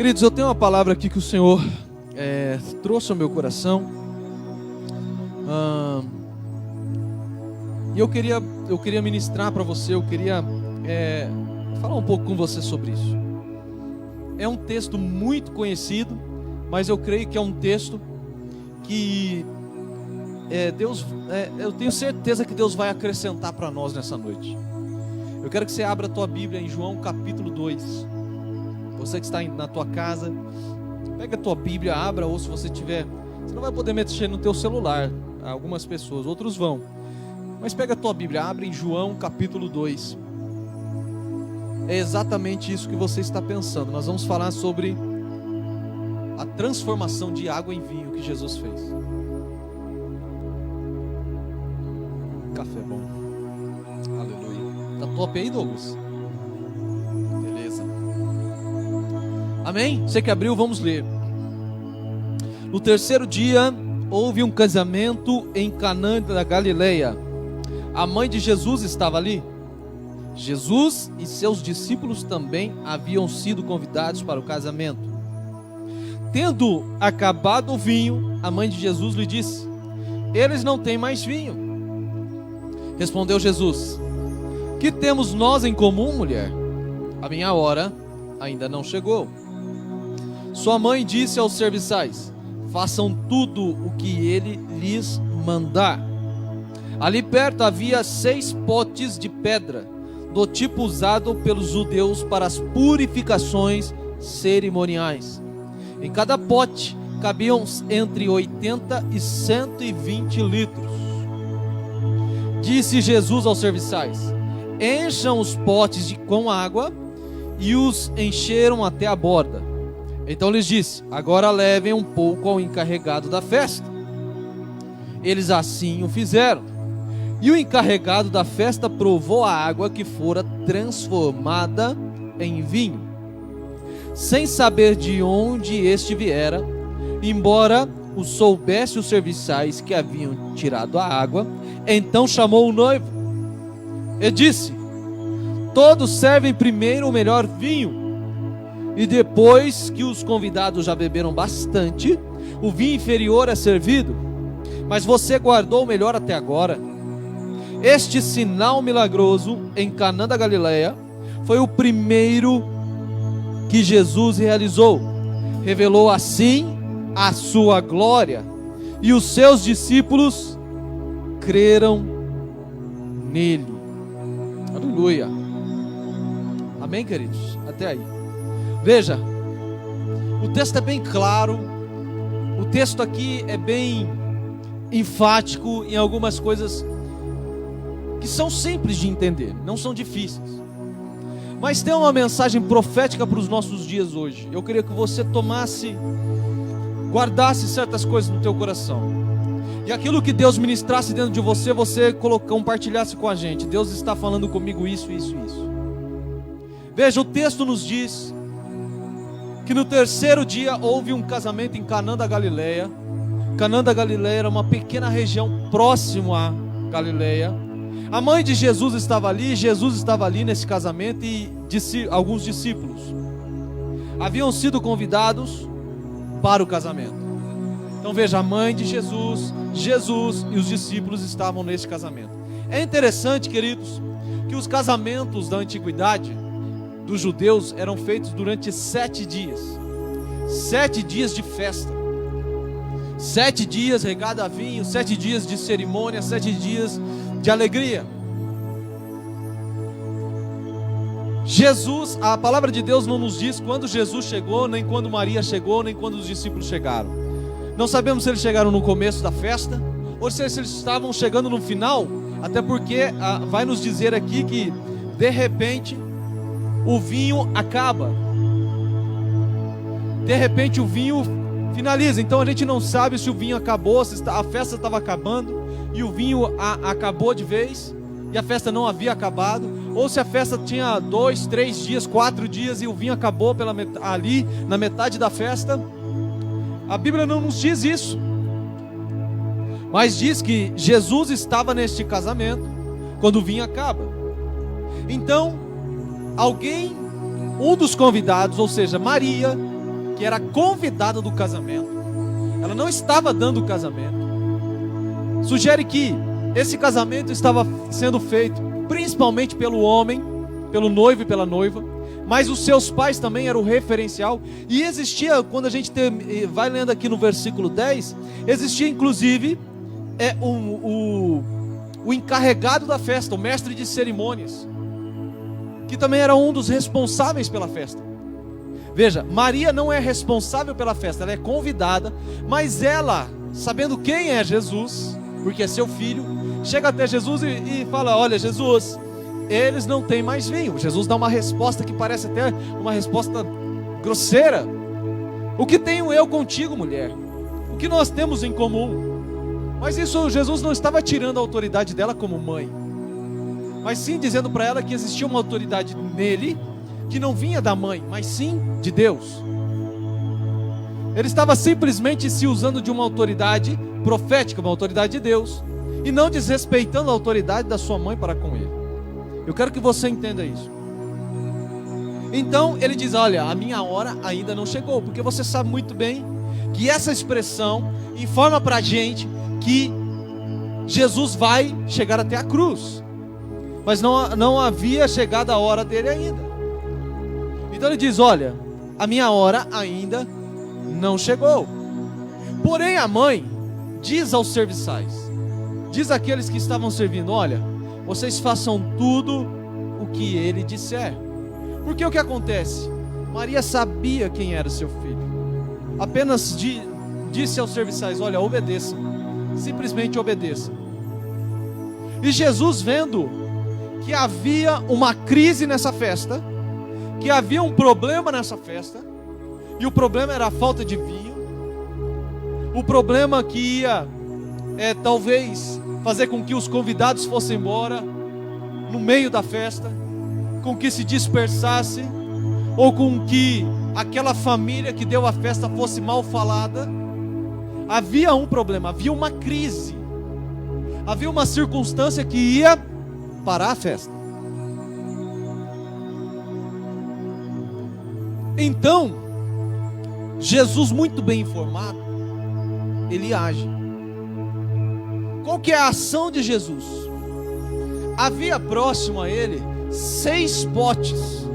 Queridos, eu tenho uma palavra aqui que o Senhor trouxe ao meu coração. E eu queria ministrar para você, eu queria falar um pouco com você sobre isso. É um texto muito conhecido, mas eu creio que é um texto que eu tenho certeza que Deus vai acrescentar para nós nessa noite. Eu quero que você abra a tua Bíblia em João capítulo 2. Você que está na tua casa, pega a tua Bíblia, abra, ou se você tiver, você não vai poder mexer no teu celular, algumas pessoas, outros vão, mas pega a tua Bíblia, abre em João capítulo 2. É exatamente isso que você está pensando. Nós vamos falar sobre a transformação de água em vinho que Jesus fez. Café bom, aleluia. Tá top aí, Douglas? Beleza. Amém? Você que abriu, vamos ler. No terceiro dia, houve um casamento em Canaã da Galileia. A mãe de Jesus estava ali. Jesus e seus discípulos também haviam sido convidados para o casamento. Tendo acabado o vinho, a mãe de Jesus lhe disse: eles não têm mais vinho. Respondeu Jesus: que temos nós em comum, mulher? A minha hora ainda não chegou. Sua mãe disse aos serviçais: façam tudo o que ele lhes mandar. Ali perto havia 6 potes de pedra, do tipo usado pelos judeus para as purificações cerimoniais. Em cada pote cabiam entre 80 e 120 litros. Disse Jesus aos serviçais: encham os potes com água, e os encheram até a borda. Então lhes disse: agora levem um pouco ao encarregado da festa. Eles assim o fizeram. E o encarregado da festa provou a água que fora transformada em vinho, sem saber de onde este viera, embora o soubesse os serviçais que haviam tirado a água. Então chamou o noivo e disse: todos servem primeiro o melhor vinho, e depois que os convidados já beberam bastante, o vinho inferior é servido, mas você guardou o melhor até agora. Este sinal milagroso em Canaã da Galileia foi o primeiro que Jesus realizou. Revelou assim a sua glória, e os seus discípulos creram nele. Aleluia. Amém, queridos? Até aí. Veja, o texto é bem claro. O texto aqui é bem enfático em algumas coisas que são simples de entender, não são difíceis, mas tem uma mensagem profética para os nossos dias hoje. Eu queria que você guardasse certas coisas no teu coração, e aquilo que Deus ministrasse dentro de você, você compartilhasse com a gente. Deus está falando comigo isso. Veja, o texto nos diz que no terceiro dia houve um casamento em Canaã da Galileia. Canaã da Galileia era uma pequena região próximo à Galileia. A mãe de Jesus estava ali, Jesus estava ali nesse casamento, e alguns discípulos haviam sido convidados para o casamento. Então veja, a mãe de Jesus, Jesus e os discípulos estavam nesse casamento. É interessante, queridos, que os casamentos da antiguidade dos judeus eram feitos durante 7 dias. 7 dias de festa, 7 dias regado a vinho, 7 dias de cerimônia, 7 dias de alegria. Jesus, a palavra de Deus não nos diz quando Jesus chegou, nem quando Maria chegou, nem quando os discípulos chegaram. Não sabemos se eles chegaram no começo da festa, ou se eles estavam chegando no final, até porque vai nos dizer aqui que de repente o vinho acaba. De repente o vinho finaliza. Então a gente não sabe se o vinho acabou, se a festa estava acabando e o vinho acabou de vez e a festa não havia acabado, ou se a festa tinha 2, 3 dias, 4 dias e o vinho acabou ali na metade da festa. A Bíblia não nos diz isso, mas diz que Jesus estava neste casamento quando o vinho acaba. Então um dos convidados, ou seja, Maria, que era convidada do casamento, ela não estava dando o casamento, sugere que esse casamento estava sendo feito principalmente pelo homem, pelo noivo e pela noiva, mas os seus pais também eram o referencial. E existia, quando a gente vai lendo aqui no versículo 10, existia inclusive o encarregado da festa, o mestre de cerimônias, que também era um dos responsáveis pela festa. Veja, Maria não é responsável pela festa, ela é convidada, mas ela, sabendo quem é Jesus, porque é seu filho, chega até Jesus e fala: olha, Jesus, eles não têm mais vinho. Jesus dá uma resposta que parece até uma resposta grosseira. O que tenho eu contigo, mulher? O que nós temos em comum? Mas isso, Jesus não estava tirando a autoridade dela como mãe, mas sim dizendo para ela que existia uma autoridade nele, que não vinha da mãe, mas sim de Deus. Ele estava simplesmente se usando de uma autoridade profética, uma autoridade de Deus, e não desrespeitando a autoridade da sua mãe para com ele. Eu quero que você entenda isso. Então ele diz: olha, a minha hora ainda não chegou, porque você sabe muito bem que essa expressão informa para a gente que Jesus vai chegar até a cruz, mas não havia chegado a hora dele ainda. Então ele diz: olha, a minha hora ainda não chegou. Porém a mãe diz aos serviçais, diz àqueles que estavam servindo: olha, vocês façam tudo o que ele disser. Porque o que acontece? Maria sabia quem era seu filho, apenas disse aos serviçais: olha, obedeçam, simplesmente obedeçam. E Jesus, vendo que havia uma crise nessa festa, que havia um problema nessa festa, e o problema era a falta de vinho, o problema que ia talvez fazer com que os convidados fossem embora no meio da festa, com que se dispersasse, ou com que aquela família que deu a festa fosse mal falada. Havia um problema, havia uma crise, havia uma circunstância que ia parar a festa. Então Jesus, muito bem informado, ele age. Qual que é a ação de Jesus? Havia próximo a ele 6 potes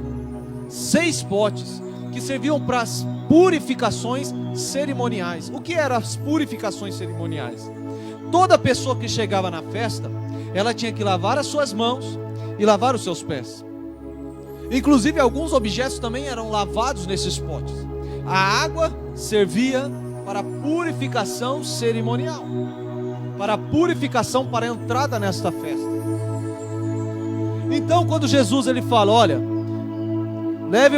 que serviam para as purificações cerimoniais. O que eram as purificações cerimoniais? Toda pessoa que chegava na festa, ela tinha que lavar as suas mãos e lavar os seus pés. Inclusive alguns objetos também eram lavados nesses potes. A água servia para a purificação cerimonial, para a purificação para a entrada nesta festa. Então quando Jesus ele fala: olha, leve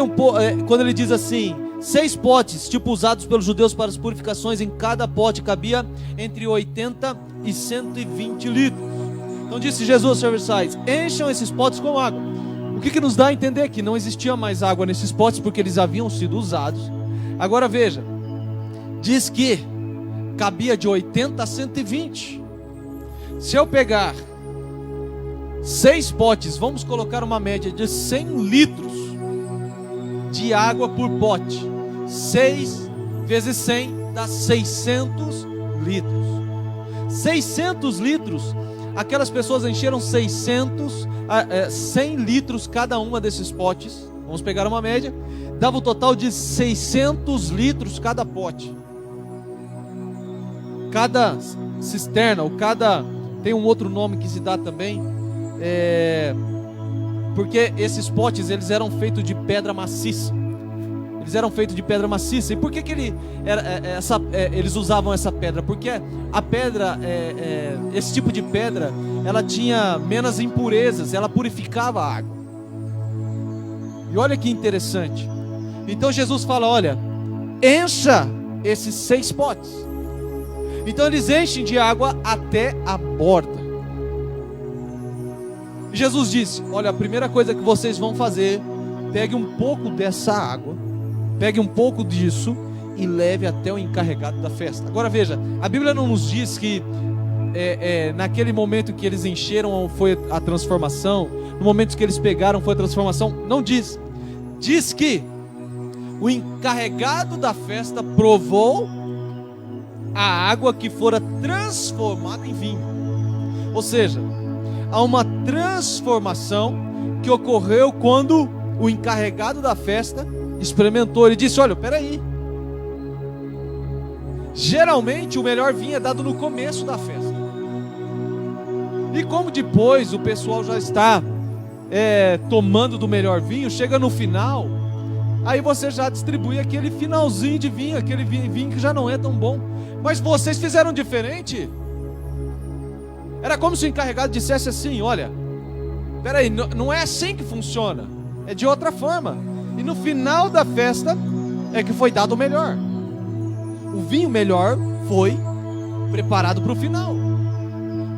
quando ele diz assim, 6 potes, tipo usados pelos judeus para as purificações, em cada pote cabia entre 80 e 120 litros. Então disse Jesus aos serviçais: encham esses potes com água. O que nos dá a entender? Que não existia mais água nesses potes, porque eles haviam sido usados. Agora veja, diz que cabia de 80 a 120. Se eu pegar 6 potes, vamos colocar uma média de 100 litros de água por pote. 6 vezes 100 dá 600 litros. 600 litros, aquelas pessoas encheram 100 litros cada uma desses potes. Vamos pegar uma média, dava um total de 600 litros cada pote. Cada cisterna, ou tem um outro nome que se dá também, porque esses potes eles eram feitos de pedra maciça. Eles eram feitos de pedra maciça. E por que eles usavam essa pedra? Porque a pedra, esse tipo de pedra, ela tinha menos impurezas, ela purificava a água. E olha que interessante. Então Jesus fala: olha, encha esses 6 potes. Então eles enchem de água até a borda. E Jesus disse: olha, a primeira coisa que vocês vão fazer, pegue um pouco dessa água, pegue um pouco disso e leve até o encarregado da festa. Agora veja, a Bíblia não nos diz que naquele momento que eles encheram foi a transformação, no momento que eles pegaram foi a transformação. Não diz. Diz que o encarregado da festa provou a água que fora transformada em vinho. Ou seja, há uma transformação que ocorreu quando o encarregado da festa experimentou. Ele disse: olha, peraí, geralmente o melhor vinho é dado no começo da festa, e como depois o pessoal já está tomando do melhor vinho, chega no final, aí você já distribui aquele finalzinho de vinho, aquele vinho que já não é tão bom. Mas vocês fizeram diferente. Era como se o encarregado dissesse assim: olha, peraí, não é assim que funciona, é de outra forma. E no final da festa é que foi dado o melhor. O vinho melhor foi preparado para o final.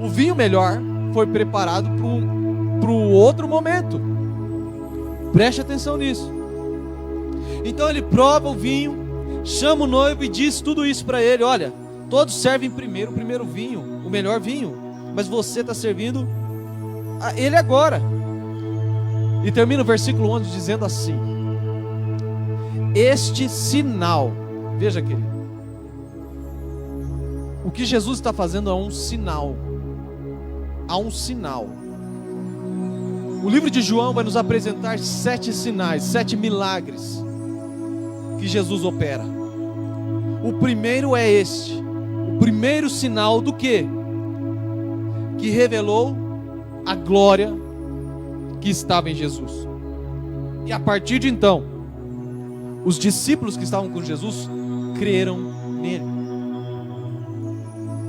O vinho melhor foi preparado para o outro momento. Preste atenção nisso. Então ele prova o vinho, chama o noivo e diz tudo isso para ele: olha, todos servem primeiro o primeiro vinho, o melhor vinho, mas você está servindo a ele agora. E termina o versículo 11 dizendo assim: este sinal, veja querido, o que Jesus está fazendo é um sinal. Há um sinal. O livro de João vai nos apresentar 7 sinais, 7 milagres que Jesus opera. O primeiro é este, o primeiro sinal do quê? Que revelou a glória que estava em Jesus. E a partir de então, os discípulos que estavam com Jesus creram nele.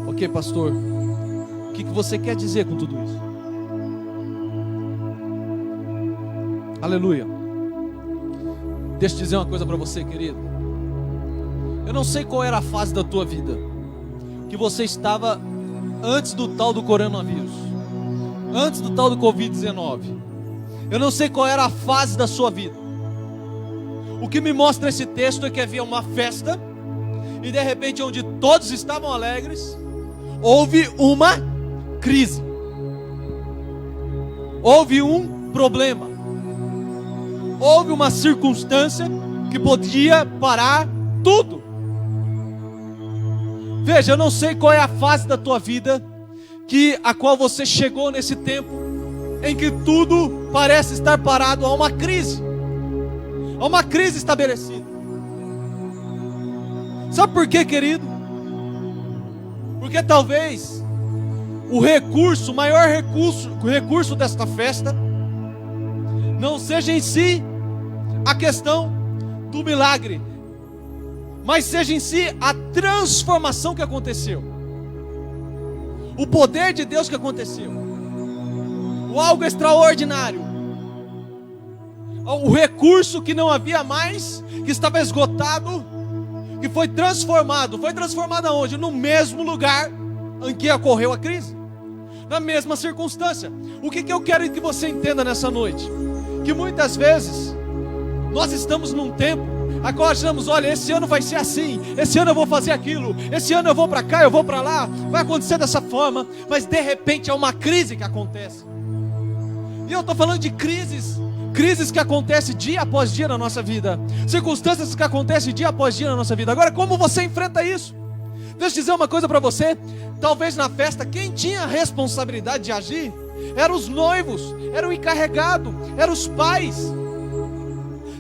Ok, pastor, o que você quer dizer com tudo isso? Aleluia. Deixa eu dizer uma coisa para você, querido. Eu não sei qual era a fase da tua vida que você estava antes do tal do coronavírus, antes do tal do Covid-19. Eu não sei qual era a fase da sua vida. O que me mostra esse texto é que havia uma festa, e de repente, onde todos estavam alegres, houve uma crise, houve um problema, houve uma circunstância que podia parar tudo. Veja, eu não sei qual é a fase da tua vida a qual você chegou nesse tempo em que tudo parece estar parado. Há uma crise estabelecida. Sabe por quê, querido? Porque talvez o maior recurso desta festa não seja em si a questão do milagre, mas seja em si a transformação que aconteceu, o poder de Deus que aconteceu, o algo extraordinário, o recurso que não havia mais, que estava esgotado, que foi transformado. Foi transformado aonde? No mesmo lugar em que ocorreu a crise, na mesma circunstância. O que eu quero que você entenda nessa noite? Que muitas vezes nós estamos num tempo agora achamos: olha, esse ano vai ser assim, esse ano eu vou fazer aquilo, esse ano eu vou para cá, eu vou para lá, vai acontecer dessa forma. Mas de repente é uma crise que acontece. E eu estou falando de crises que acontecem dia após dia na nossa vida, circunstâncias que acontecem dia após dia na nossa vida. Agora, como você enfrenta isso? Deixa eu dizer uma coisa para você. Talvez na festa, quem tinha a responsabilidade de agir eram os noivos, era o encarregado, eram os pais,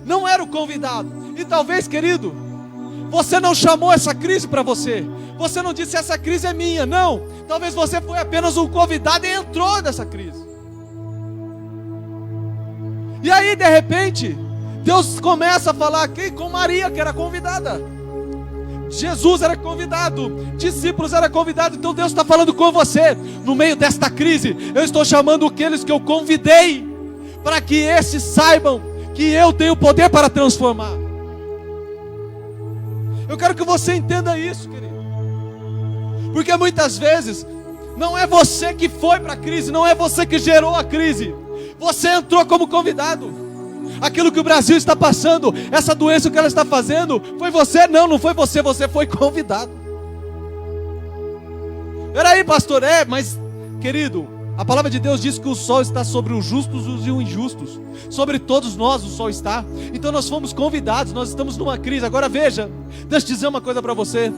não era o convidado. E talvez, querido, você não chamou essa crise para você, você não disse: essa crise é minha. Não, talvez você foi apenas um convidado e entrou nessa crise. E aí, de repente, Deus começa a falar aqui com Maria, que era convidada. Jesus era convidado, discípulos eram convidados. Então Deus está falando com você. No meio desta crise, eu estou chamando aqueles que eu convidei, para que esses saibam que eu tenho poder para transformar. Eu quero que você entenda isso, querido. Porque muitas vezes não é você que foi para a crise, não é você que gerou a crise. Você entrou como convidado. Aquilo que o Brasil está passando, essa doença que ela está fazendo, foi você? Não foi você, você foi convidado. Peraí, pastor, mas querido, A palavra de Deus diz que o sol está sobre os justos e os injustos. Sobre todos nós o sol está. Então nós fomos convidados, nós estamos numa crise. Agora veja, deixa eu dizer uma coisa para você.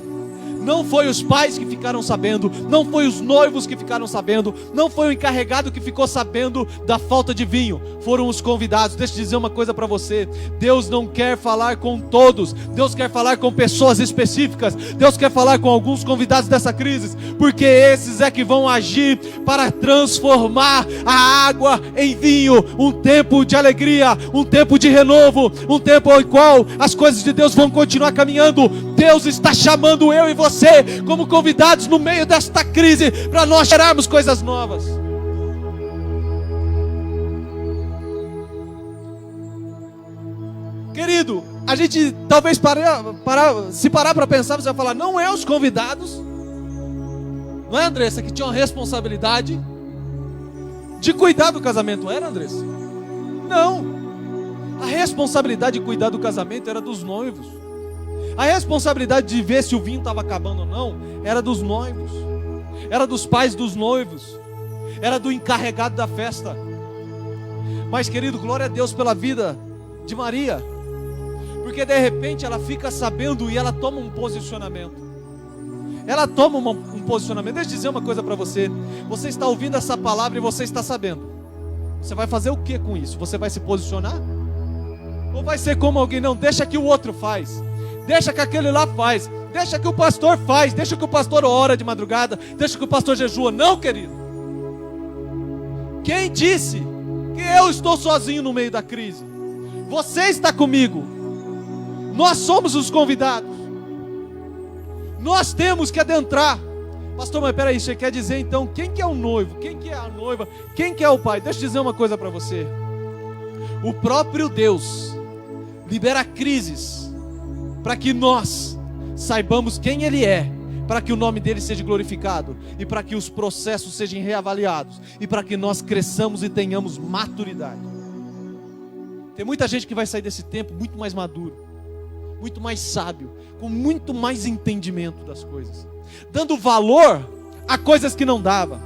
Não foi os pais que ficaram sabendo, não foi os noivos que ficaram sabendo, não foi o encarregado que ficou sabendo da falta de vinho, foram os convidados. Deixa eu dizer uma coisa para você: Deus não quer falar com todos, Deus quer falar com pessoas específicas, Deus quer falar com alguns convidados dessa crise, porque esses é que vão agir para transformar a água em vinho, um tempo de alegria, um tempo de renovo, um tempo ao qual as coisas de Deus vão continuar caminhando. Deus está chamando eu e você como convidados no meio desta crise, para nós gerarmos coisas novas. Querido, a gente talvez se parar para pensar, você vai falar: não é os convidados, não é, Andressa, que tinham a responsabilidade de cuidar do casamento, não era, Andressa? Não, a responsabilidade de cuidar do casamento era dos noivos. A responsabilidade de ver se o vinho estava acabando ou não era dos noivos, era dos pais dos noivos, era do encarregado da festa. Mas, querido, glória a Deus pela vida de Maria, porque de repente ela fica sabendo e ela toma um posicionamento. Ela toma um posicionamento. Deixa eu dizer uma coisa para você: você está ouvindo essa palavra e você está sabendo. Você vai fazer o que com isso? Você vai se posicionar? Ou vai ser como alguém? Não, deixa que o outro faz, deixa que aquele lá faz, deixa que o pastor faz, deixa que o pastor ora de madrugada, deixa que o pastor jejua. Não, querido. Quem disse que eu estou sozinho no meio da crise? Você está comigo. Nós somos os convidados. Nós temos que adentrar. Pastor, mas peraí, você quer dizer então quem que é o noivo? Quem que é a noiva? Quem que é o pai? Deixa eu dizer uma coisa para você. O próprio Deus libera crises para que nós saibamos quem Ele é, para que o nome dEle seja glorificado, e para que os processos sejam reavaliados, e para que nós cresçamos e tenhamos maturidade. Tem muita gente que vai sair desse tempo muito mais maduro, muito mais sábio, com muito mais entendimento das coisas, dando valor a coisas que não dava,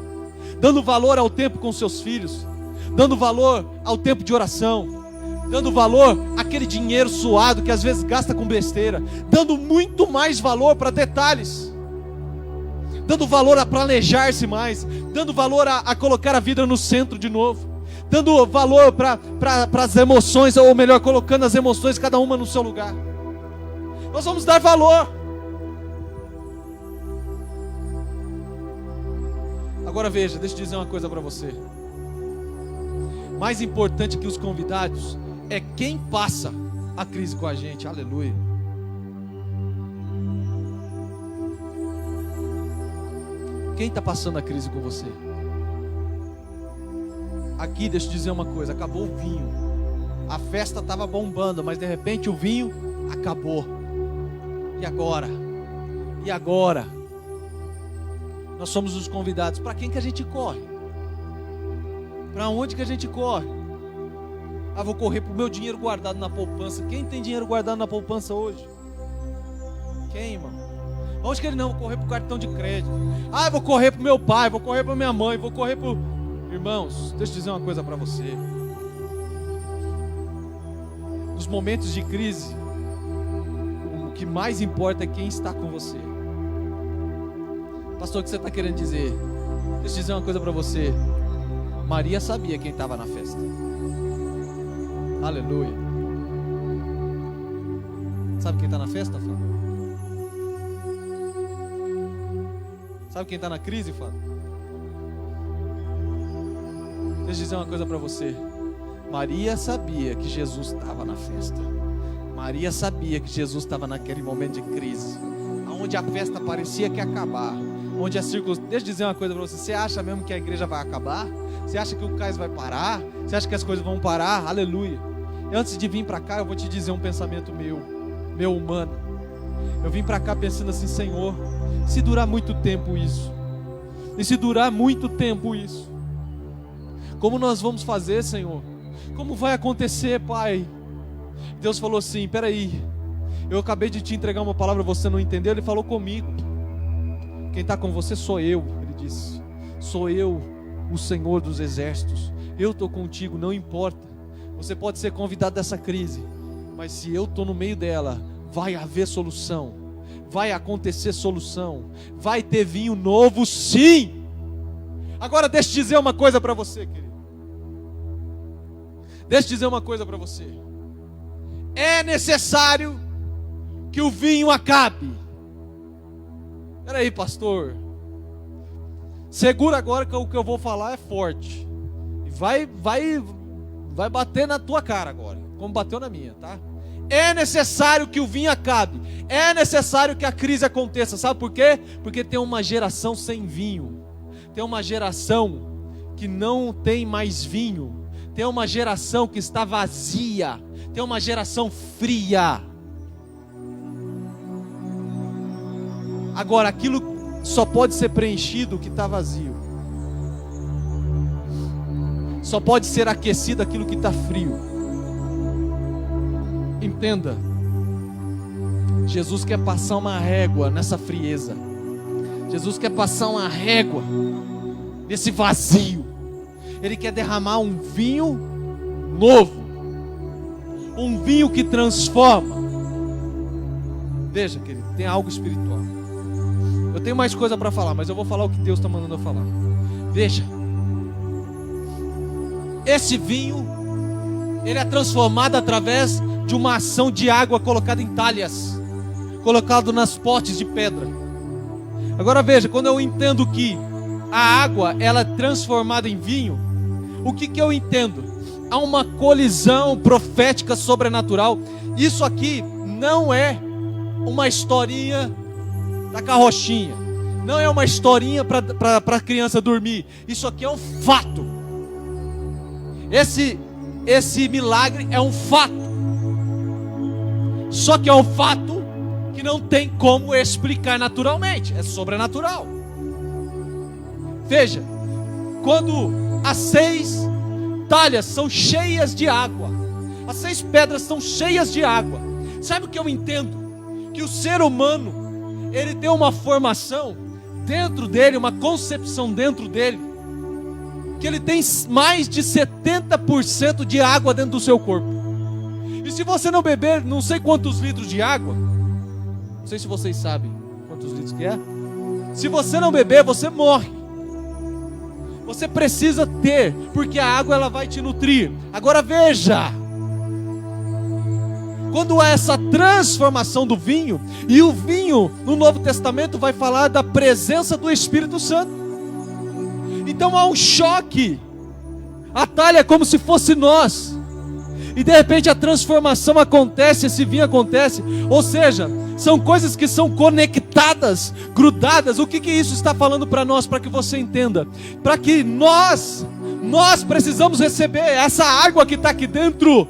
dando valor ao tempo com seus filhos, dando valor ao tempo de oração, dando valor àquele dinheiro suado que às vezes gasta com besteira, dando muito mais valor para detalhes, dando valor a planejar-se mais, dando valor a colocar a vida no centro de novo, dando valor para as emoções, ou melhor, colocando as emoções cada uma no seu lugar. Nós vamos dar valor. Agora veja, deixa eu dizer uma coisa para você. Mais importante que os convidados é quem passa a crise com a gente. Aleluia. Quem está passando a crise com você? Aqui, deixa eu dizer uma coisa: acabou o vinho. A festa estava bombando, mas de repente o vinho acabou. E agora? E agora? Nós somos os convidados. Para quem que a gente corre? Para onde que a gente corre? Ah, vou correr para o meu dinheiro guardado na poupança. Quem tem dinheiro guardado na poupança hoje? Quem, irmão? Onde que ele não? Vou correr para o cartão de crédito. Ah, vou correr para o meu pai, vou correr para minha mãe, vou correr para... Irmãos, deixa eu dizer uma coisa para você. Nos momentos de crise, o que mais importa é quem está com você. Pastor, o que você está querendo dizer? Deixa eu dizer uma coisa para você. Maria sabia quem estava na festa. Aleluia. Sabe quem está na festa, Fábio? Sabe quem está na crise, Fábio? Deixa eu dizer uma coisa para você. Maria sabia que Jesus estava na festa. Maria sabia que Jesus estava naquele momento de crise, onde a festa parecia que ia acabar, onde a circunstância... Deixa eu dizer uma coisa para você. Você acha mesmo que a igreja vai acabar? Você acha que o cais vai parar? Você acha que as coisas vão parar? Aleluia. E antes de vir para cá, eu vou te dizer um pensamento meu humano. Eu vim para cá pensando assim: Senhor, se durar muito tempo isso, e se durar muito tempo isso, como nós vamos fazer, Senhor? Como vai acontecer, Pai? Deus falou assim: peraí, eu acabei de te entregar uma palavra, você não entendeu? Ele falou comigo. Quem está com você sou eu. Ele disse: sou eu o Senhor dos exércitos. Eu estou contigo, não importa. Você pode ser convidado dessa crise, mas se eu estou no meio dela, vai haver solução, vai acontecer solução, vai ter vinho novo sim. Agora deixa eu dizer uma coisa para você, querido. Deixa eu dizer uma coisa para você. É necessário que o vinho acabe. Espera aí, pastor. Segura agora que o que eu vou falar é forte. Vai bater na tua cara agora, como bateu na minha, tá? É necessário que o vinho acabe. É necessário que a crise aconteça. Sabe por quê? Porque tem uma geração sem vinho. Tem uma geração que não tem mais vinho. Tem uma geração que está vazia. Tem uma geração fria. Agora, aquilo só pode ser preenchido que está vazio. Só pode ser aquecido aquilo que está frio. Entenda. Jesus quer passar uma régua nessa frieza. Jesus quer passar uma régua nesse vazio. Ele quer derramar um vinho novo. Um vinho que transforma. Veja, querido, tem algo espiritual. Eu tenho mais coisa para falar, mas eu vou falar o que Deus está mandando eu falar. Veja. Esse vinho, ele é transformado através de uma ação de água colocada em talhas, colocado nas potes de pedra. Agora veja, quando eu entendo que a água ela é transformada em vinho, o que eu entendo? Há uma colisão profética sobrenatural. Isso aqui não é uma historinha da carrochinha, não é uma historinha para a criança dormir. Isso aqui é um fato. Esse milagre é um fato. Só que é um fato que não tem como explicar naturalmente. É sobrenatural. Veja, quando as 6 talhas são cheias de água, as 6 pedras são cheias de água. Sabe o que eu entendo? Que o ser humano, ele tem uma formação dentro dele, uma concepção dentro dele, que ele tem mais de 70% de água dentro do seu corpo. E se você não beber não sei quantos litros de água, não sei se vocês sabem quantos litros que é, se você não beber, você morre. Você precisa ter, porque a água ela vai te nutrir. Agora veja, quando há essa transformação do vinho, e o vinho no Novo Testamento vai falar da presença do Espírito Santo. Então há um choque. A talha é como se fosse nós. E de repente a transformação acontece, esse vinho acontece. Ou seja, são coisas que são conectadas, grudadas. O que isso está falando para nós, para que você entenda? Para que nós precisamos receber essa água que está aqui dentro.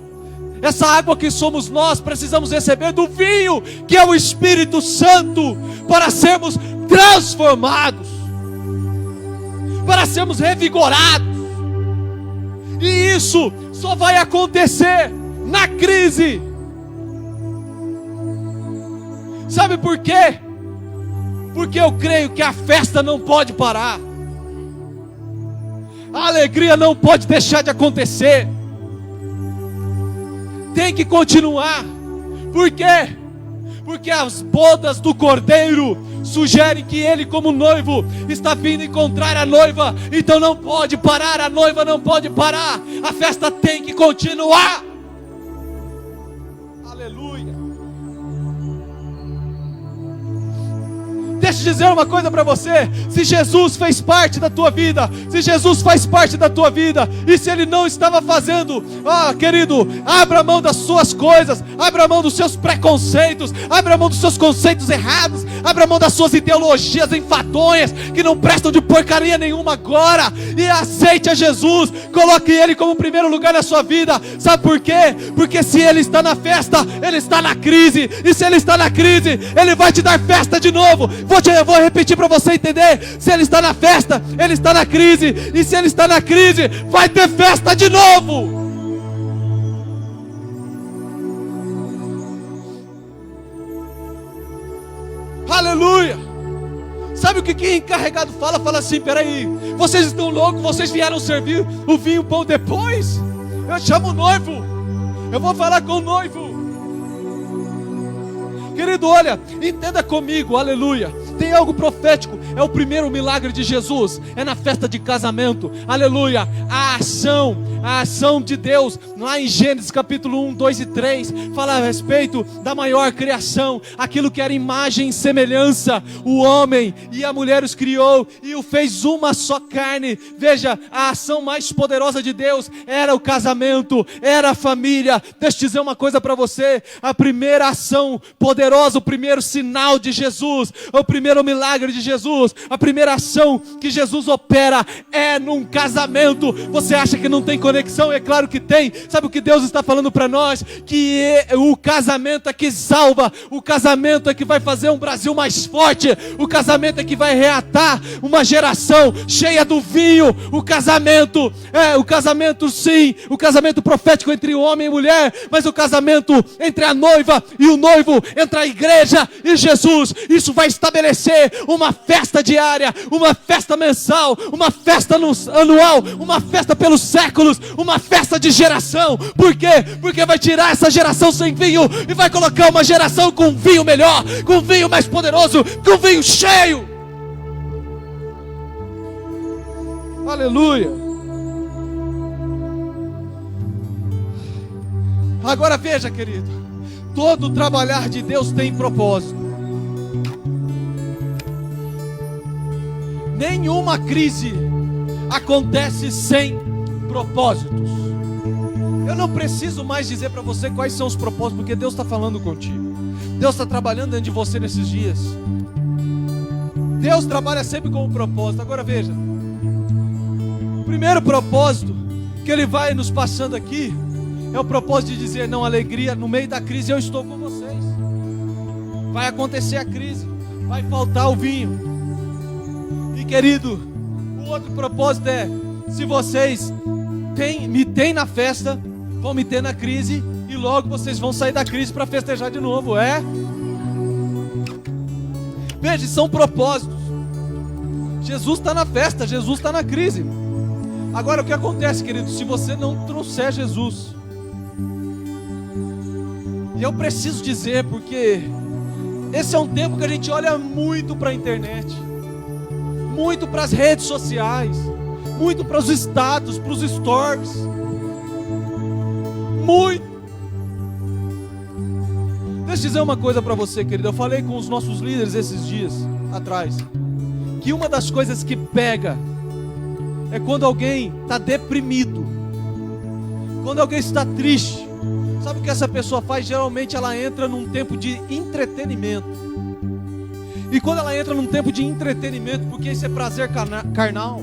Essa água que somos nós, precisamos receber do vinho, que é o Espírito Santo, para sermos transformados, para sermos revigorados. E isso só vai acontecer na crise. Sabe por quê? Porque eu creio que a festa não pode parar, a alegria não pode deixar de acontecer, tem que continuar. Por quê? Porque as bodas do Cordeiro sugerem que ele, como noivo, está vindo encontrar a noiva. Então não pode parar, a noiva não pode parar, a festa tem que continuar. Aleluia. Deixa eu dizer uma coisa para você. Se Jesus fez parte da tua vida, se Jesus faz parte da tua vida, e se Ele não estava fazendo, querido, abra mão das suas coisas, abra mão dos seus preconceitos, abra mão dos seus conceitos errados, abra mão das suas ideologias enfadonhas, que não prestam de porcaria nenhuma agora, e aceite a Jesus, coloque Ele como primeiro lugar na sua vida. Sabe por quê? Porque se Ele está na festa, Ele está na crise, e se Ele está na crise, Ele vai te dar festa de novo. Eu vou repetir para você entender. Se Ele está na festa, Ele está na crise, e se Ele está na crise, vai ter festa de novo. Aleluia. Sabe o que o encarregado fala? Fala assim: peraí, vocês estão loucos? Vocês vieram servir o vinho bom depois? Eu chamo o noivo, eu vou falar com o noivo. Querido, olha, entenda comigo, aleluia. Tem algo profético, é o primeiro milagre de Jesus, é na festa de casamento, aleluia. A ação de Deus, lá em Gênesis capítulo 1, 2 e 3, fala a respeito da maior criação, aquilo que era imagem e semelhança, o homem e a mulher os criou e o fez uma só carne. Veja, a ação mais poderosa de Deus era o casamento, era a família. Deixa eu dizer uma coisa para você, a primeira ação poderosa, o primeiro sinal de Jesus, o primeiro milagre de Jesus, a primeira ação que Jesus opera é num casamento. Você acha que não tem conexão? É claro que tem. Sabe o que Deus está falando para nós? Que o casamento é que salva, o casamento é que vai fazer um Brasil mais forte, o casamento é que vai reatar uma geração cheia do vinho. O casamento sim, o casamento profético entre o homem e mulher, mas o casamento entre a noiva e o noivo, entre a igreja e Jesus. Isso vai estabelecer uma festa diária, uma festa mensal, uma festa anual, uma festa pelos séculos, uma festa de geração. Por quê? Porque vai tirar essa geração sem vinho e vai colocar uma geração com vinho melhor, com vinho mais poderoso, com vinho cheio. Aleluia. Agora veja, querido, todo trabalhar de Deus tem propósito. Nenhuma crise acontece sem propósitos. Eu não preciso mais dizer para você quais são os propósitos, porque Deus está falando contigo. Deus está trabalhando dentro de você nesses dias. Deus trabalha sempre com um propósito. Agora veja, o primeiro propósito que Ele vai nos passando aqui é o propósito de dizer: não, alegria, no meio da crise eu estou com vocês. Vai acontecer a crise, vai faltar o vinho. E querido, o outro propósito é: se vocês me têm na festa, vão me ter na crise, e logo vocês vão sair da crise para festejar de novo. Veja, são propósitos. Jesus está na festa, Jesus está na crise. Agora o que acontece, querido, se você não trouxer Jesus? E eu preciso dizer, porque esse é um tempo que a gente olha muito para a internet, muito para as redes sociais, muito para os status, para os stories, muito. Deixa eu dizer uma coisa para você, querido. Eu falei com os nossos líderes esses dias atrás, que uma das coisas que pega é quando alguém está deprimido, quando alguém está triste. Sabe o que essa pessoa faz? Geralmente ela entra num tempo de entretenimento. E quando ela entra num tempo de entretenimento, porque isso é prazer carnal,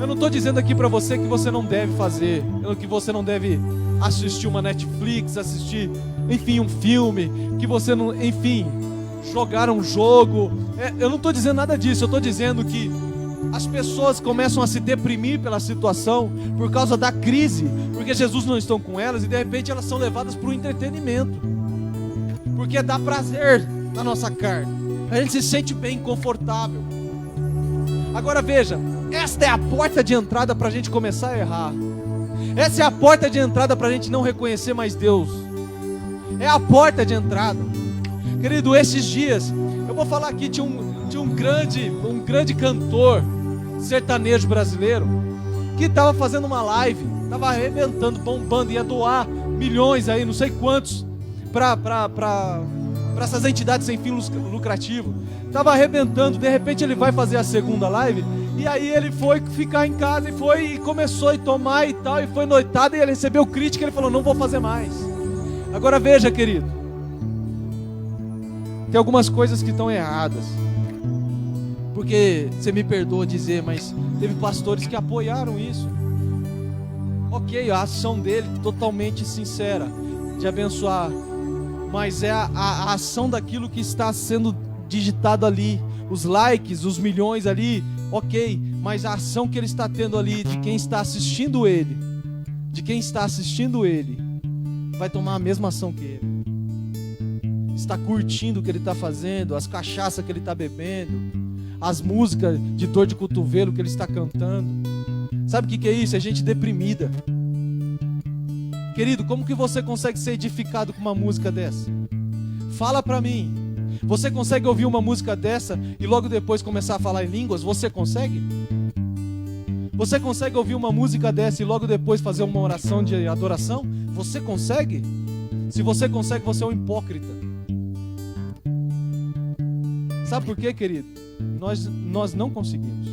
eu não estou dizendo aqui para você que você não deve fazer, que você não deve assistir uma Netflix, assistir, enfim, um filme, que você não, enfim, jogar um jogo. Eu não estou dizendo nada disso. Eu estou dizendo que as pessoas começam a se deprimir pela situação por causa da crise, porque Jesus não está com elas, e de repente elas são levadas para o entretenimento, porque dá prazer na nossa carne, a gente se sente bem, confortável. Agora veja, esta é a porta de entrada para a gente começar a errar. Essa é a porta de entrada para a gente não reconhecer mais Deus. É a porta de entrada. Querido, esses dias eu vou falar aqui de um grande cantor sertanejo brasileiro que estava fazendo uma live, estava arrebentando, bombando, ia doar milhões aí, não sei quantos, para essas entidades sem fim lucrativo. Estava arrebentando. De repente ele vai fazer a segunda live, e aí ele foi ficar em casa e começou a tomar e tal, e foi noitado, e ele recebeu crítica, ele falou: não vou fazer mais. Agora veja, querido, tem algumas coisas que estão erradas, porque você me perdoa dizer, mas teve pastores que apoiaram isso. Ok, a ação dele totalmente sincera, de abençoar, mas é a ação daquilo que está sendo digitado ali, os likes, os milhões ali, ok, mas a ação que ele está tendo ali, de quem está assistindo ele, vai tomar a mesma ação que ele. Está curtindo o que ele está fazendo, as cachaças que ele está bebendo, as músicas de dor de cotovelo que ele está cantando. Sabe o que é isso? É gente deprimida. Querido, como que você consegue ser edificado com uma música dessa? Fala pra mim. Você consegue ouvir uma música dessa e logo depois começar a falar em línguas? Você consegue? Você consegue ouvir uma música dessa e logo depois fazer uma oração de adoração? Você consegue? Se você consegue, você é um hipócrita. Sabe por quê, querido? Nós não conseguimos.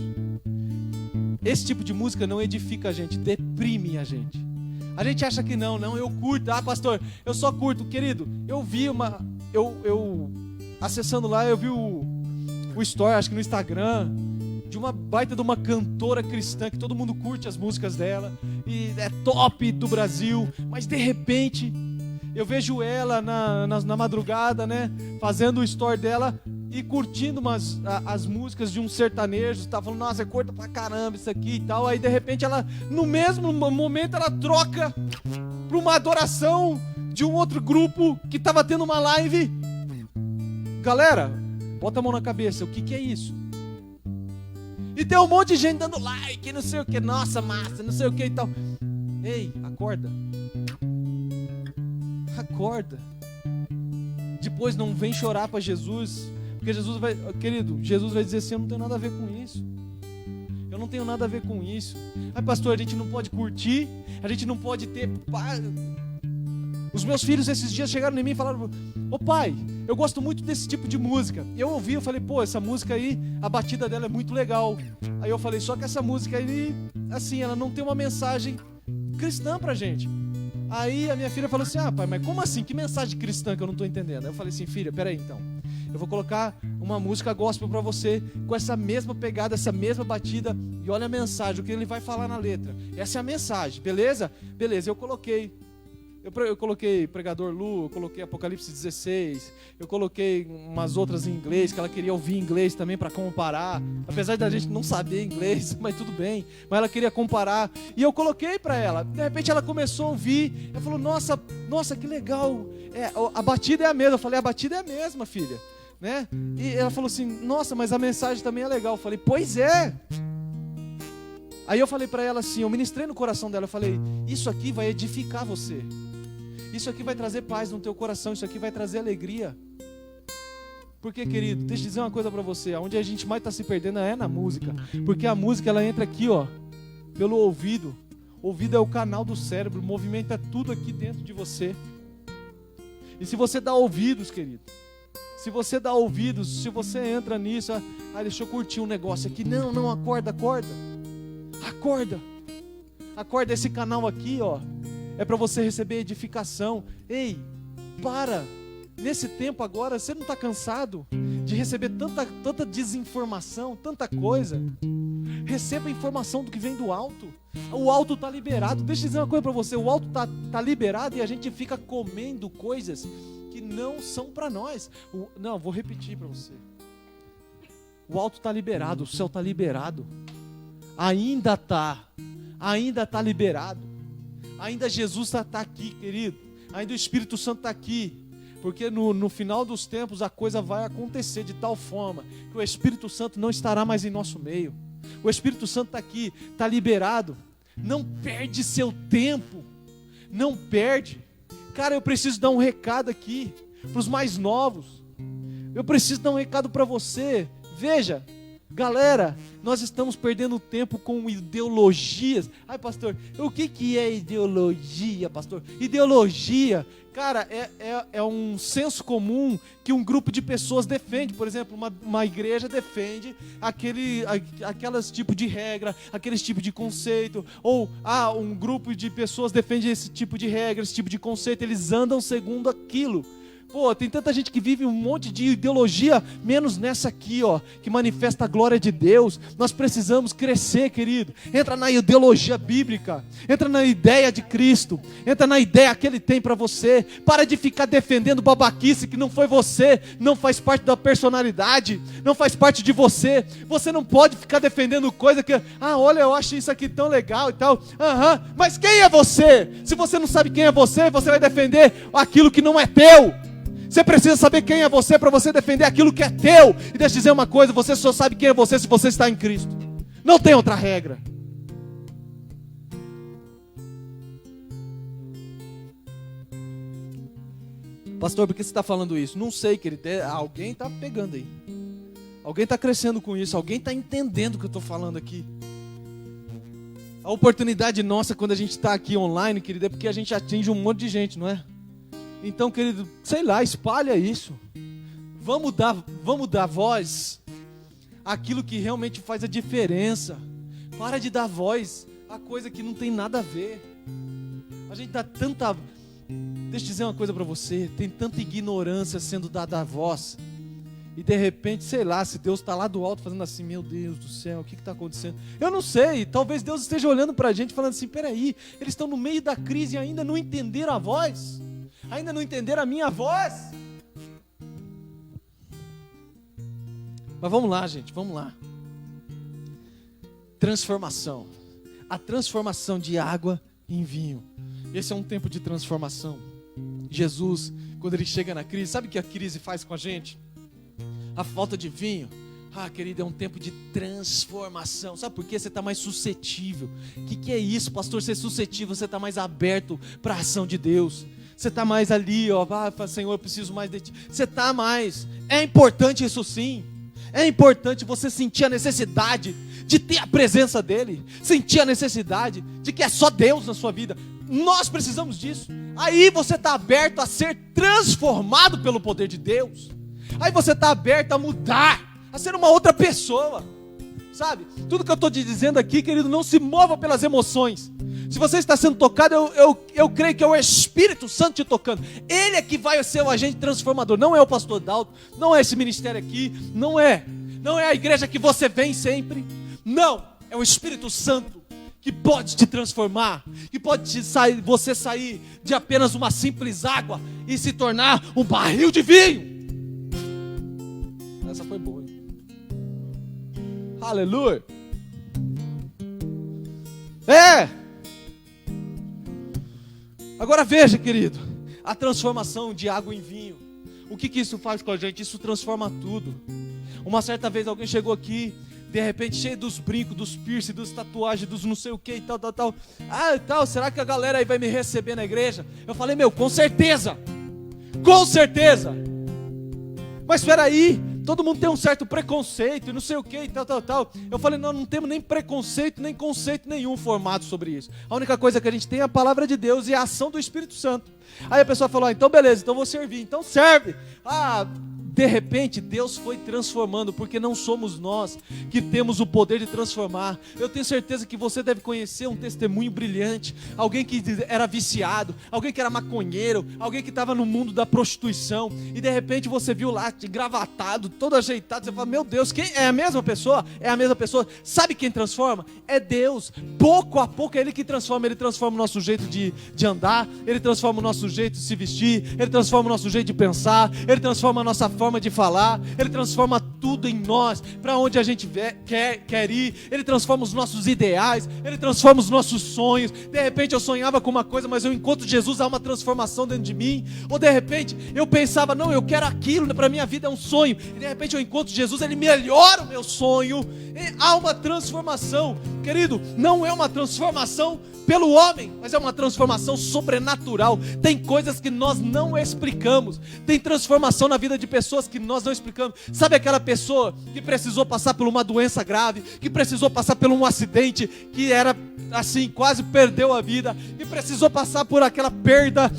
Esse tipo de música não edifica a gente, deprime a gente. A gente acha que não, eu curto. Ah, pastor, eu só curto. Querido, eu vi acessando lá, eu vi o story, acho que no Instagram, de uma baita de uma cantora cristã, que todo mundo curte as músicas dela, e é top do Brasil, mas de repente, eu vejo ela na madrugada, né, fazendo o story dela, e curtindo as músicas de um sertanejo, tá falando, nossa, é curta pra caramba isso aqui e tal, aí de repente ela, no mesmo momento, ela troca pra uma adoração de um outro grupo que tava tendo uma live. Galera, bota a mão na cabeça, o que é isso? E tem um monte de gente dando like, não sei o que, nossa, massa, não sei o que e tal. Ei, acorda. Acorda. Depois não vem chorar para Jesus, porque Jesus vai dizer assim, eu não tenho nada a ver com isso. Eu não tenho nada a ver com isso. Ai, pastor, a gente não pode curtir, a gente não pode ter... Os meus filhos esses dias chegaram em mim e falaram, ô pai, eu gosto muito desse tipo de música. E eu ouvi, eu falei, pô, essa música aí, a batida dela é muito legal. Aí eu falei, só que essa música aí, assim, ela não tem uma mensagem cristã pra gente. Aí a minha filha falou assim, ah pai, mas como assim? Que mensagem cristã que eu não tô entendendo? Aí eu falei assim, filha, peraí então. Eu vou colocar uma música gospel pra você, com essa mesma pegada, essa mesma batida, e olha a mensagem, o que ele vai falar na letra. Essa é a mensagem, beleza? Beleza, eu coloquei Pregador Lu, eu coloquei Apocalipse 16, eu coloquei umas outras em inglês, que ela queria ouvir em inglês também para comparar, apesar da gente não saber inglês, mas tudo bem, mas ela queria comparar, e eu coloquei para ela, de repente ela começou a ouvir, ela falou, nossa, que legal, a batida é a mesma, eu falei, a batida é a mesma, filha, né? E ela falou assim, nossa, mas a mensagem também é legal, eu falei, pois é. Aí eu falei para ela assim, eu ministrei no coração dela, eu falei, isso aqui vai edificar você. Isso aqui vai trazer paz no teu coração, isso aqui vai trazer alegria. Porque, querido, deixa eu dizer uma coisa para você, onde a gente mais está se perdendo é na música. Porque a música, ela entra aqui, ó, pelo ouvido. O ouvido é o canal do cérebro, movimenta tudo aqui dentro de você. E se você dá ouvidos, querido, se você dá ouvidos, se você entra nisso, deixa eu curtir um negócio aqui. Não, acorda. Acorda, esse canal aqui, ó, é para você receber edificação. Ei, para, nesse tempo agora, você não está cansado de receber tanta desinformação, tanta coisa? Receba informação do que vem do alto. O alto está liberado. Deixa eu dizer uma coisa para você, o alto tá liberado e a gente fica comendo coisas que não são para nós. Vou repetir para você. O alto está liberado, o céu está liberado. Ainda está liberado. Ainda Jesus está aqui, querido. Ainda o Espírito Santo está aqui. Porque no final dos tempos a coisa vai acontecer de tal forma que o Espírito Santo não estará mais em nosso meio. O Espírito Santo está aqui, está liberado. Não perde seu tempo. Não perde. Cara, eu preciso dar um recado aqui para os mais novos. Eu preciso dar um recado para você. Veja, galera, nós estamos perdendo tempo com ideologias. Ai, pastor, o que é ideologia, pastor? Ideologia, cara, é um senso comum que um grupo de pessoas defende. Por exemplo, uma igreja defende aqueles tipo de regra, aqueles tipo de conceito. Ou, um grupo de pessoas defende esse tipo de regra, esse tipo de conceito. Eles andam segundo aquilo. Pô, tem tanta gente que vive um monte de ideologia, menos nessa aqui, ó, que manifesta a glória de Deus. Nós precisamos crescer, querido. Entra na ideologia bíblica, entra na ideia de Cristo, entra na ideia que Ele tem para você. Para de ficar defendendo babaquice que não foi você, não faz parte da personalidade, não faz parte de você. Você não pode ficar defendendo coisa que, olha, eu acho isso aqui tão legal e tal. Mas quem é você? Se você não sabe quem é você, você vai defender aquilo que não é teu. Você precisa saber quem é você para você defender aquilo que é teu. E deixa eu dizer uma coisa, você só sabe quem é você se você está em Cristo. Não tem outra regra. Pastor, por que você está falando isso? Não sei, querido. Alguém está pegando aí. Alguém está crescendo com isso. Alguém está entendendo o que eu estou falando aqui. A oportunidade nossa quando a gente está aqui online, querido, é porque a gente atinge um monte de gente, não é? Então, querido, sei lá, espalha isso. Vamos dar voz àquilo que realmente faz a diferença. Para de dar voz a coisa que não tem nada a ver. A gente dá tanta... Deixa eu dizer uma coisa para você. Tem tanta ignorância sendo dada a voz. E de repente, sei lá, se Deus está lá do alto fazendo assim, meu Deus do céu, o que está acontecendo? Eu não sei, talvez Deus esteja olhando para a gente falando assim, peraí, eles estão no meio da crise e ainda não entenderam a voz? Ainda não entenderam a minha voz? Mas vamos lá, gente, vamos lá. Transformação. A transformação de água em vinho. Esse é um tempo de transformação. Jesus, quando ele chega na crise, sabe o que a crise faz com a gente? A falta de vinho. Querido, é um tempo de transformação. Sabe por quê? Você está mais suscetível. O que é isso, pastor? Ser suscetível, você está mais aberto para a ação de Deus. Você está mais ali, ó, Senhor, eu preciso mais de ti. Você está mais. É importante isso sim. É importante você sentir a necessidade de ter a presença dEle. Sentir a necessidade de que é só Deus na sua vida. Nós precisamos disso. Aí você está aberto a ser transformado pelo poder de Deus. Aí você está aberto a mudar, a ser uma outra pessoa. Sabe? Tudo que eu estou te dizendo aqui, querido, não se mova pelas emoções. Se você está sendo tocado, eu creio que é o Espírito Santo te tocando. Ele é que vai ser o agente transformador. Não é o pastor Dalton, não é esse ministério aqui, não é a igreja que você vem sempre. Não, é o Espírito Santo que pode te transformar, que pode você sair de apenas uma simples água e se tornar um barril de vinho. Essa foi boa, hein? Aleluia. Agora veja, querido, a transformação de água em vinho. O que isso faz com a gente? Isso transforma tudo. Uma certa vez alguém chegou aqui, de repente cheio dos brincos, dos piercing, dos tatuagens, dos não sei o que e tal. Será que a galera aí vai me receber na igreja? Eu falei, com certeza. Com certeza. Mas espera aí, todo mundo tem um certo preconceito e não sei o que e tal. Eu falei, não temos nem preconceito, nem conceito nenhum formado sobre isso. A única coisa que a gente tem é a palavra de Deus e a ação do Espírito Santo. Aí a pessoa falou, então beleza, então vou servir. Então serve. De repente Deus foi transformando, porque não somos nós que temos o poder de transformar. Eu tenho certeza que você deve conhecer um testemunho brilhante, alguém que era viciado, alguém que era maconheiro, alguém que estava no mundo da prostituição, e de repente você viu lá, engravatado, todo ajeitado, você fala, meu Deus, quem é a mesma pessoa? É a mesma pessoa. Sabe quem transforma? É Deus. Pouco a pouco é Ele que transforma. Ele transforma o nosso jeito de andar, Ele transforma o nosso jeito de se vestir, Ele transforma o nosso jeito de pensar, Ele transforma a nossa forma de falar, Ele transforma tudo em nós, para onde a gente quer ir. Ele transforma os nossos ideais, Ele transforma os nossos sonhos. De repente eu sonhava com uma coisa, mas eu encontro Jesus, há uma transformação dentro de mim. Ou de repente eu pensava, não, eu quero aquilo, para minha vida é um sonho, e de repente eu encontro Jesus, Ele melhora o meu sonho. E há uma transformação, querido. Não é uma transformação pelo homem, mas é uma transformação sobrenatural. Tem coisas que nós não explicamos. Tem transformação na vida de pessoas que nós não explicamos. Sabe aquela pessoa que precisou passar por uma doença grave, que precisou passar por um acidente, que era assim, quase perdeu a vida, que precisou passar por aquela perda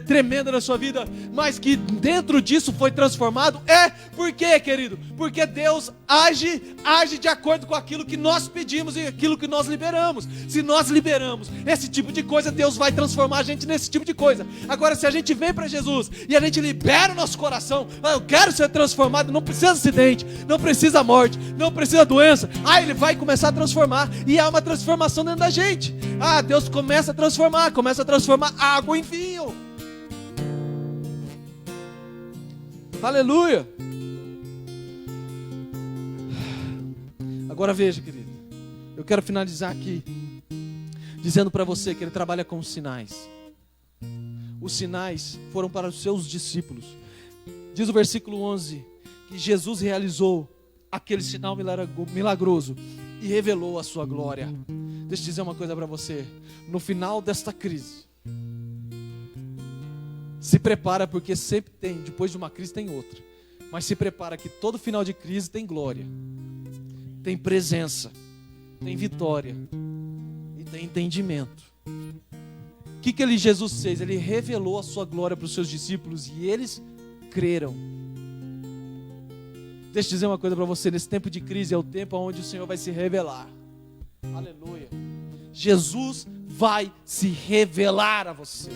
tremenda na sua vida, mas que dentro disso foi transformado? Por quê, querido? Porque Deus age de acordo com aquilo que nós pedimos e aquilo que nós liberamos. Se nós liberamos esse tipo de coisa, Deus vai transformar a gente nesse tipo de coisa. Agora, se a gente vem para Jesus e a gente libera o nosso coração, eu quero ser transformado, não precisa acidente, não precisa morte, não precisa doença, Ele vai começar a transformar, e há uma transformação dentro da gente. Deus começa a transformar água em vinho. Aleluia. Agora veja, querido, eu quero finalizar aqui dizendo para você que Ele trabalha com sinais. os sinais foram para os seus discípulos. Diz o versículo 11 que Jesus realizou aquele sinal milagroso e revelou a sua glória. Deixa eu dizer uma coisa para você. No final desta crise, se prepara, porque sempre tem, depois de uma crise tem outra. Mas se prepara que todo final de crise tem glória, tem presença, tem vitória e tem entendimento. O que Jesus fez? Ele revelou a sua glória para os seus discípulos e eles creram. Deixa eu dizer uma coisa para você. Nesse tempo de crise é o tempo onde o Senhor vai se revelar. Aleluia. Jesus vai se revelar a você.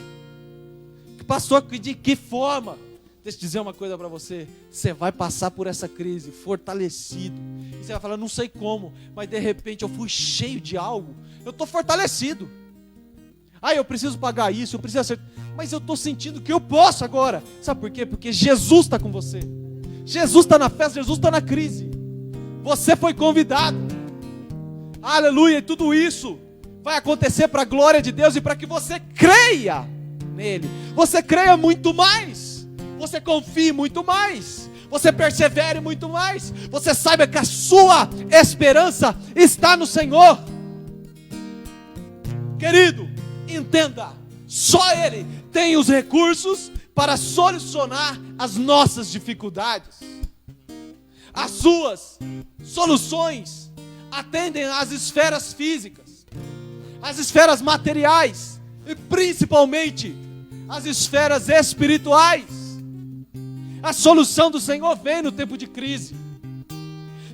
Pastor, de que forma? Deixa eu dizer uma coisa para você. Você vai passar por essa crise fortalecido. E você vai falar, não sei como, mas de repente eu fui cheio de algo. Eu estou fortalecido. Eu preciso pagar isso, eu preciso acertar. Mas eu estou sentindo que eu posso agora. Sabe por quê? Porque Jesus está com você. Jesus está na festa, Jesus está na crise. Você foi convidado. Aleluia, e tudo isso vai acontecer para a glória de Deus e para que você creia nele. Você creia muito mais. Você confie muito mais. Você persevere muito mais. Você saiba que a sua esperança está no Senhor. Querido, entenda, só Ele tem os recursos para solucionar as nossas dificuldades. As suas soluções atendem às esferas físicas, às esferas materiais e principalmente às esferas espirituais. A solução do Senhor vem no tempo de crise.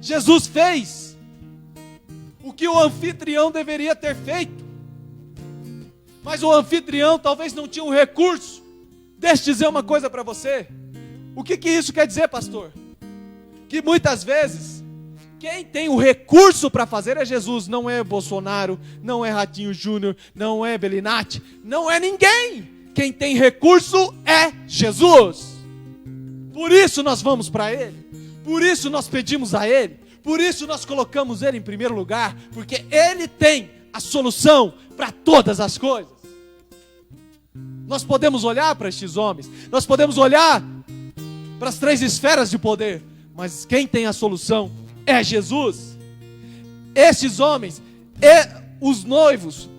Jesus fez o que o anfitrião deveria ter feito, mas o anfitrião talvez não tinha um recurso. Deixa eu dizer uma coisa para você. O que isso quer dizer, pastor? Que muitas vezes quem tem o recurso para fazer é Jesus. Não é Bolsonaro, não é Ratinho Júnior, não é Belinati, não é ninguém. Quem tem recurso é Jesus. Por isso nós vamos para Ele, por isso nós pedimos a Ele, por isso nós colocamos Ele em primeiro lugar, porque Ele tem a solução para todas as coisas. Nós podemos olhar para estes homens, nós podemos olhar para as 3 esferas de poder, mas quem tem a solução é Jesus. Estes homens, os noivos,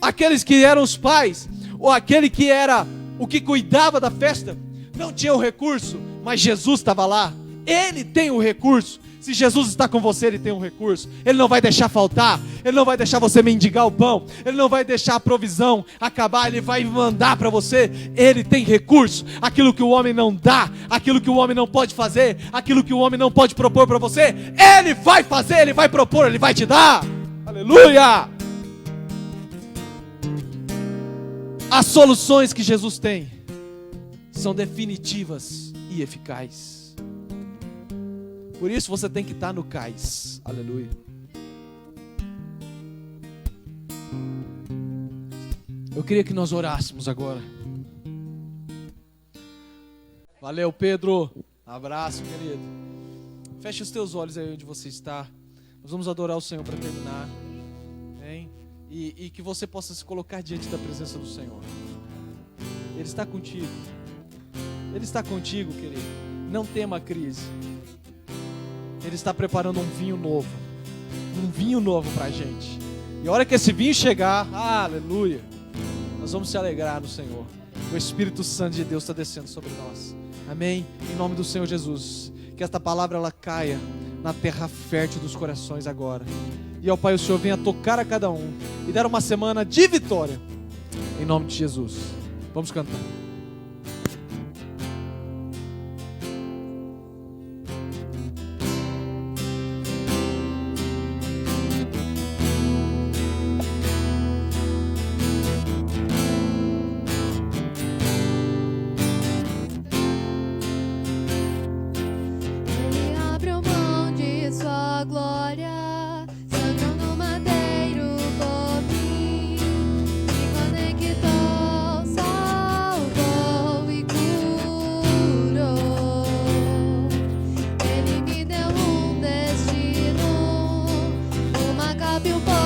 aqueles que eram os pais, ou aquele que era o que cuidava da festa, não tinha o recurso, mas Jesus estava lá. Ele tem o recurso. Se Jesus está com você, Ele tem um recurso. Ele não vai deixar faltar. Ele não vai deixar você mendigar o pão. Ele não vai deixar a provisão acabar. Ele vai mandar para você. Ele tem recurso. Aquilo que o homem não dá, aquilo que o homem não pode fazer, aquilo que o homem não pode propor para você, Ele vai fazer, Ele vai propor, Ele vai te dar. Aleluia! As soluções que Jesus tem são definitivas e eficazes. Por isso você tem que estar no cais. Aleluia. Eu queria que nós orássemos agora. Valeu, Pedro. Abraço, querido. Feche os teus olhos aí onde você está. Nós vamos adorar o Senhor para terminar. Hein? E que você possa se colocar diante da presença do Senhor. Ele está contigo. Ele está contigo, querido. Não tema a crise. Ele está preparando um vinho novo. Um vinho novo para a gente. E a hora que esse vinho chegar, aleluia, nós vamos se alegrar no Senhor. O Espírito Santo de Deus está descendo sobre nós. Amém? Em nome do Senhor Jesus. Que esta palavra ela caia na terra fértil dos corações agora. E ao Pai, o Senhor venha tocar a cada um e dar uma semana de vitória. Em nome de Jesus. Vamos cantar. Feel